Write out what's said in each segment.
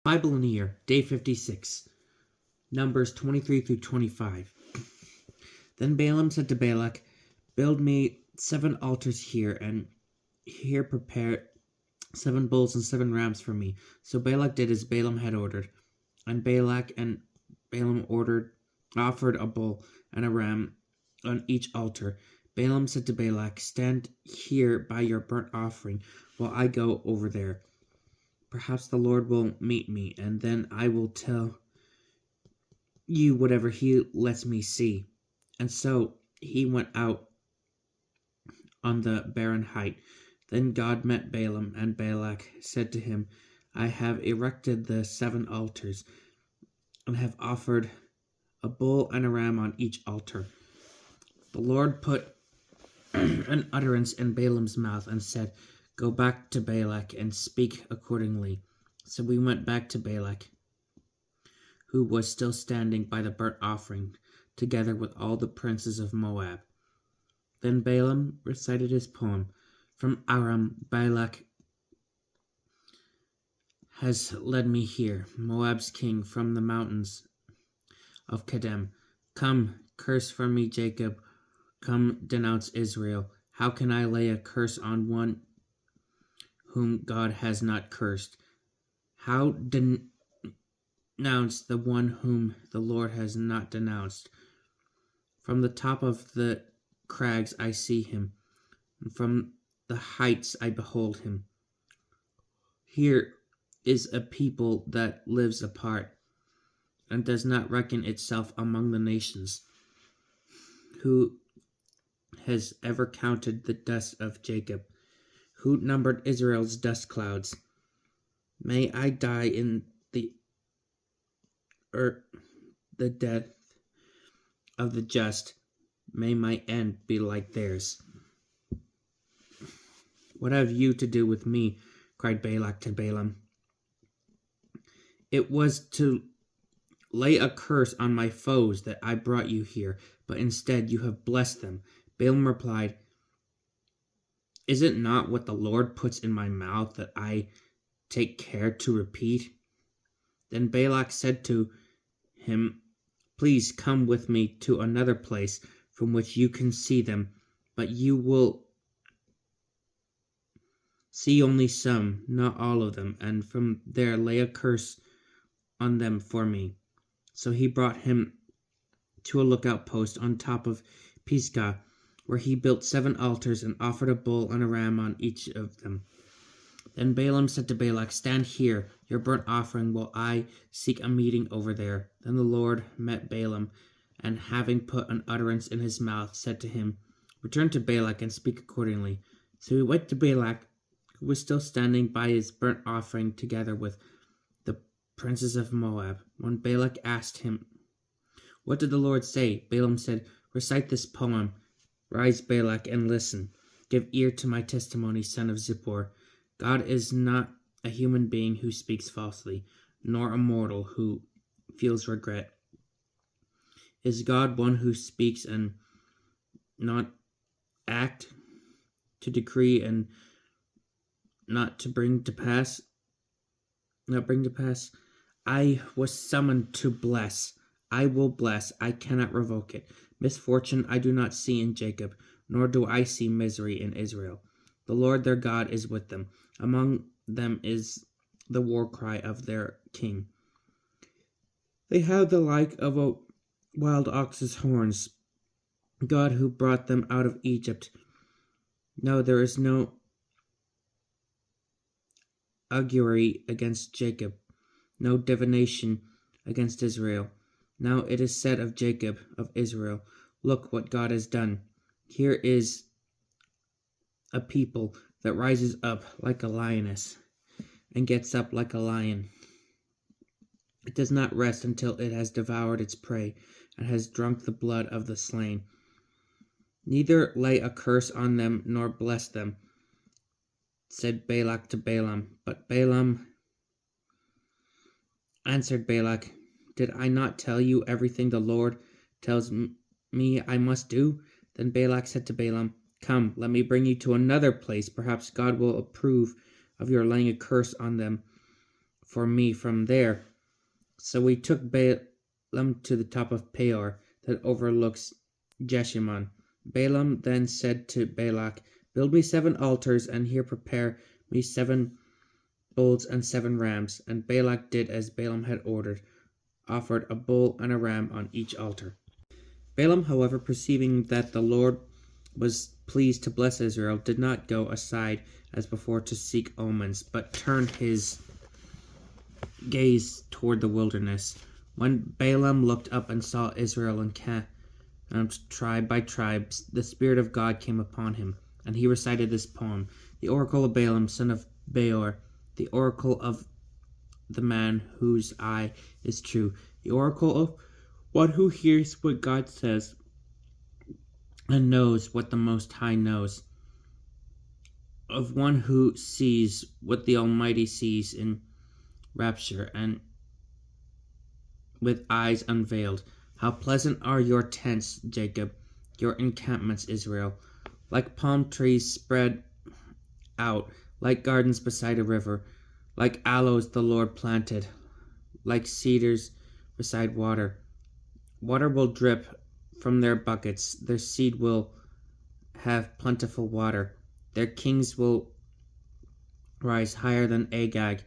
Bible in a Year, Day 56, Numbers 23 through 25. Then Balaam said to Balak, "Build me 7 altars here, and here prepare 7 bulls and 7 rams for me." So Balak did as Balaam had ordered, and Balak and Balaam offered a bull and a ram on each altar. Balaam said to Balak, "Stand here by your burnt offering while I go over there. Perhaps the Lord will meet me, and then I will tell you whatever he lets me see." And so he went out on the barren height. Then God met Balaam, and Balak said to him, "I have erected the 7 altars, and have offered a bull and a ram on each altar." The Lord put an utterance in Balaam's mouth and said, "Go back to Balak and speak accordingly." So we went back to Balak, who was still standing by the burnt offering, together with all the princes of Moab. Then Balaam recited his poem. "From Aram, Balak has led me here, Moab's king, from the mountains of Kedem. Come, curse for me Jacob. Come, denounce Israel. How can I lay a curse on one whom God has not cursed? How denounce the one whom the Lord has not denounced? From the top of the crags I see him, and from the heights I behold him. Here is a people that lives apart, and does not reckon itself among the nations. Who has ever counted the dust of Jacob? Who numbered Israel's dust clouds? May I die in the death of the just. May my end be like theirs." "What have you to do with me?" cried Balak to Balaam. "It was to lay a curse on my foes that I brought you here, but instead you have blessed them." Balaam replied, "Is it not what the Lord puts in my mouth that I take care to repeat?" Then Balak said to him, "Please come with me to another place from which you can see them, but you will see only some, not all of them, and from there lay a curse on them for me." So he brought him to a lookout post on top of Pisgah, where he built 7 altars and offered a bull and a ram on each of them. Then Balaam said to Balak, "Stand here, your burnt offering, while I seek a meeting over there." Then the Lord met Balaam, and having put an utterance in his mouth, said to him, "Return to Balak and speak accordingly." So he went to Balak, who was still standing by his burnt offering, together with the princes of Moab. When Balak asked him, "What did the Lord say?" Balaam said, "Recite this poem. Rise, Balak, and listen. Give ear to my testimony, son of Zippor. God is not a human being who speaks falsely, nor a mortal who feels regret. Is God one who speaks and not act, to decree and not bring to pass? I was summoned to bless. I will bless. I cannot revoke it. Misfortune I do not see in Jacob, nor do I see misery in Israel. The Lord their God is with them. Among them is the war cry of their king. They have the like of a wild ox's horns. God who brought them out of Egypt. No, there is no augury against Jacob, no divination against Israel. Now it is said of Jacob, of Israel, look what God has done. Here is a people that rises up like a lioness and gets up like a lion. It does not rest until it has devoured its prey and has drunk the blood of the slain. Neither lay a curse on them nor bless them, said Balak to Balaam. But Balaam answered Balak, "Did I not tell you everything the Lord tells me I must do?" Then Balak said to Balaam, "Come, let me bring you to another place. Perhaps God will approve of your laying a curse on them for me from there. So we took Balaam to the top of Peor that overlooks Jeshimon. Balaam then said to Balak, "Build me 7 altars, and here prepare me 7 bulls and 7 rams." And Balak did as Balaam had ordered, offered a bull and a ram on each altar. Balaam, however, perceiving that the Lord was pleased to bless Israel, did not go aside as before to seek omens, but turned his gaze toward the wilderness. When Balaam looked up and saw Israel encamped tribe by tribe, the Spirit of God came upon him, and he recited this poem: The oracle of Balaam, son of Beor, the oracle of the man whose eye is true, the oracle of one who hears what God says and knows what the Most High knows, of one who sees what the Almighty sees in rapture and with eyes unveiled. How pleasant are your tents, Jacob, your encampments, Israel, like palm trees spread out, like gardens beside a river, like aloes the Lord planted, like cedars beside water. Water will drip from their buckets, their seed will have plentiful water, their kings will rise higher than Agag,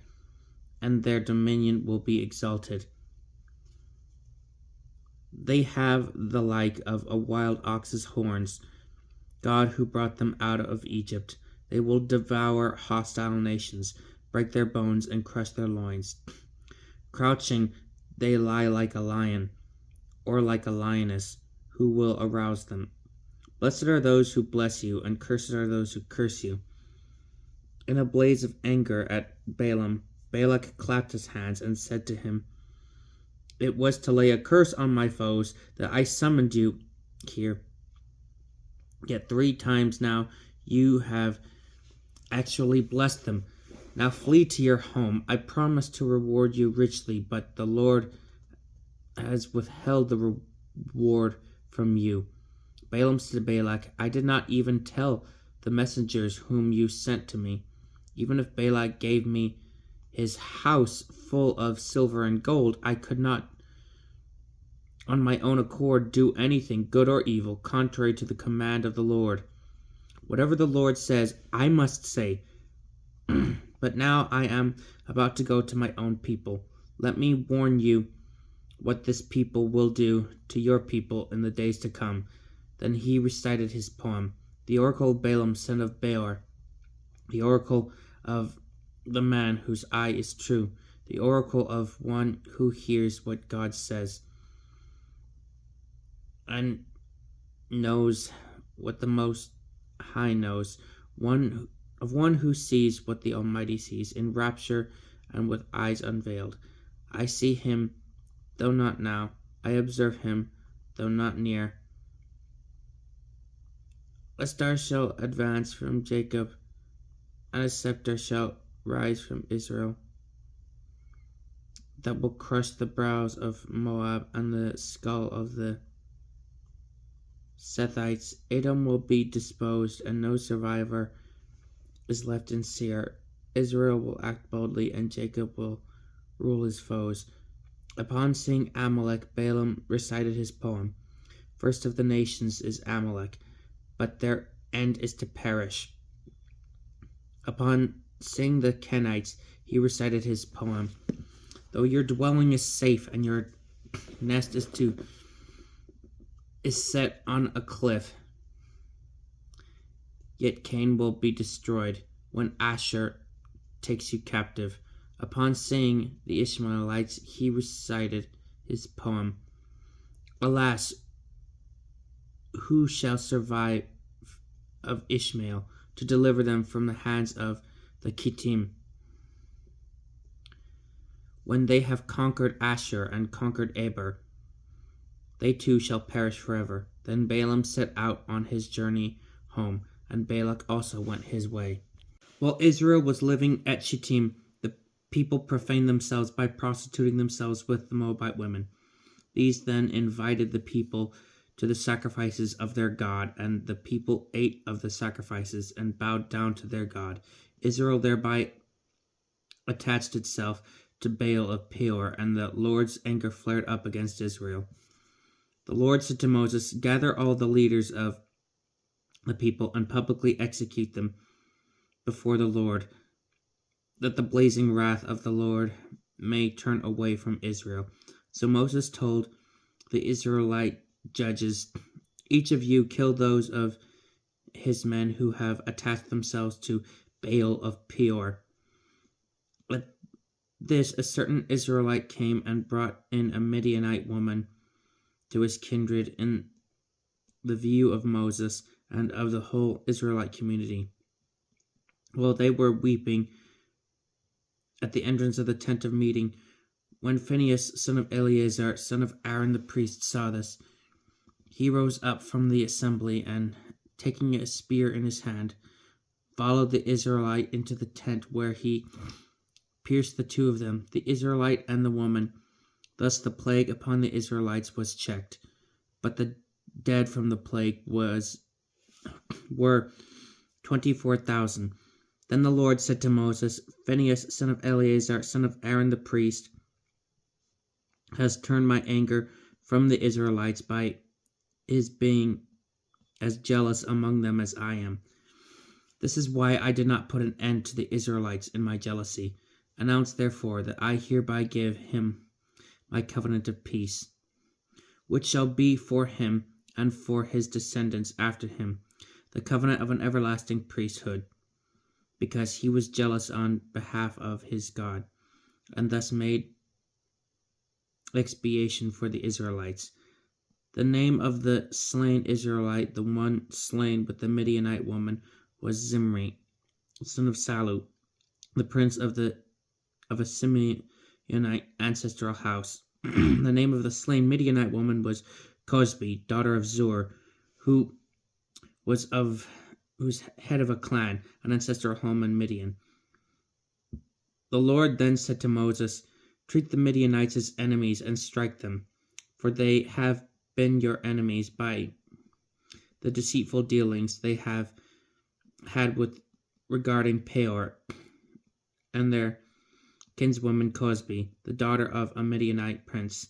and their dominion will be exalted. They have the like of a wild ox's horns, God who brought them out of Egypt. They will devour hostile nations, break their bones and crush their loins. Crouching, they lie like a lion, or like a lioness, who will arouse them. Blessed are those who bless you, and cursed are those who curse you. In a blaze of anger at Balaam, Balak clapped his hands and said to him, "It was to lay a curse on my foes that I summoned you here. Yet 3 times now you have actually blessed them. Now flee to your home. I promised to reward you richly, but the Lord has withheld the reward from you." Balaam said to Balak, "I did not even tell the messengers whom you sent to me. Even if Balak gave me his house full of silver and gold, I could not on my own accord do anything, good or evil, contrary to the command of the Lord. Whatever the Lord says, I must say. But now I am about to go to my own people. Let me warn you what this people will do to your people in the days to come." Then he recited his poem, the oracle of Balaam, son of Beor, the oracle of the man whose eye is true, the oracle of one who hears what God says and knows what the Most High knows, one who sees what the Almighty sees in rapture and with eyes unveiled. I see him, though not now. I observe him, though not near. A star shall advance from Jacob, and a scepter shall rise from Israel, that will crush the brows of Moab and the skull of the Sethites. Edom will be disposed, and no survivor is left in Seir. Israel will act boldly, and Jacob will rule his foes. Upon seeing Amalek, Balaam recited his poem. First of the nations is Amalek, but their end is to perish. Upon seeing the Kenites, he recited his poem. Though your dwelling is safe and your nest is set on a cliff, yet Cain will be destroyed when Asher takes you captive. Upon seeing the Ishmaelites, he recited his poem. Alas, who shall survive of Ishmael to deliver them from the hands of the Kittim? When they have conquered Asher and conquered Eber, they too shall perish forever. Then Balaam set out on his journey home, and Balak also went his way. While Israel was living at Shittim, the people profaned themselves by prostituting themselves with the Moabite women. These then invited the people to the sacrifices of their God, and the people ate of the sacrifices and bowed down to their God. Israel thereby attached itself to Baal of Peor, and the Lord's anger flared up against Israel. The Lord said to Moses, "Gather all the leaders of the people and publicly execute them before the Lord, that the blazing wrath of the Lord may turn away from Israel." So Moses told the Israelite judges, "Each of you kill those of his men who have attached themselves to Baal of Peor." At this, a certain Israelite came and brought in a Midianite woman to his kindred in the view of Moses and of the whole Israelite community. While they were weeping at the entrance of the tent of meeting, when Phinehas, son of Eleazar, son of Aaron the priest, saw this, he rose up from the assembly and, taking a spear in his hand, followed the Israelite into the tent, where he pierced the two of them, the Israelite and the woman. Thus the plague upon the Israelites was checked, but the dead from the plague were 24,000. Then the Lord said to Moses, "Phinehas, son of Eleazar, son of Aaron the priest, has turned my anger from the Israelites by his being as jealous among them as I am. This is why I did not put an end to the Israelites in my jealousy. Announce therefore that I hereby give him my covenant of peace, which shall be for him and for his descendants after him, the covenant of an everlasting priesthood, because he was jealous on behalf of his God, and thus made expiation for the Israelites. The name of the slain Israelite, the one slain with the Midianite woman, was Zimri, son of Salu, the prince of a Simeonite ancestral house. The name of the slain Midianite woman was Cosbi, daughter of Zur, whose head of a clan, an ancestral home in Midian. The Lord then said to Moses, "Treat the Midianites as enemies and strike them, for they have been your enemies by the deceitful dealings they have had with regarding Peor and their kinswoman Cosbi, the daughter of a Midianite prince,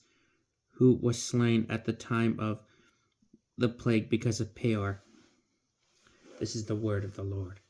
who was slain at the time of the plague because of Peor." This is the word of the Lord.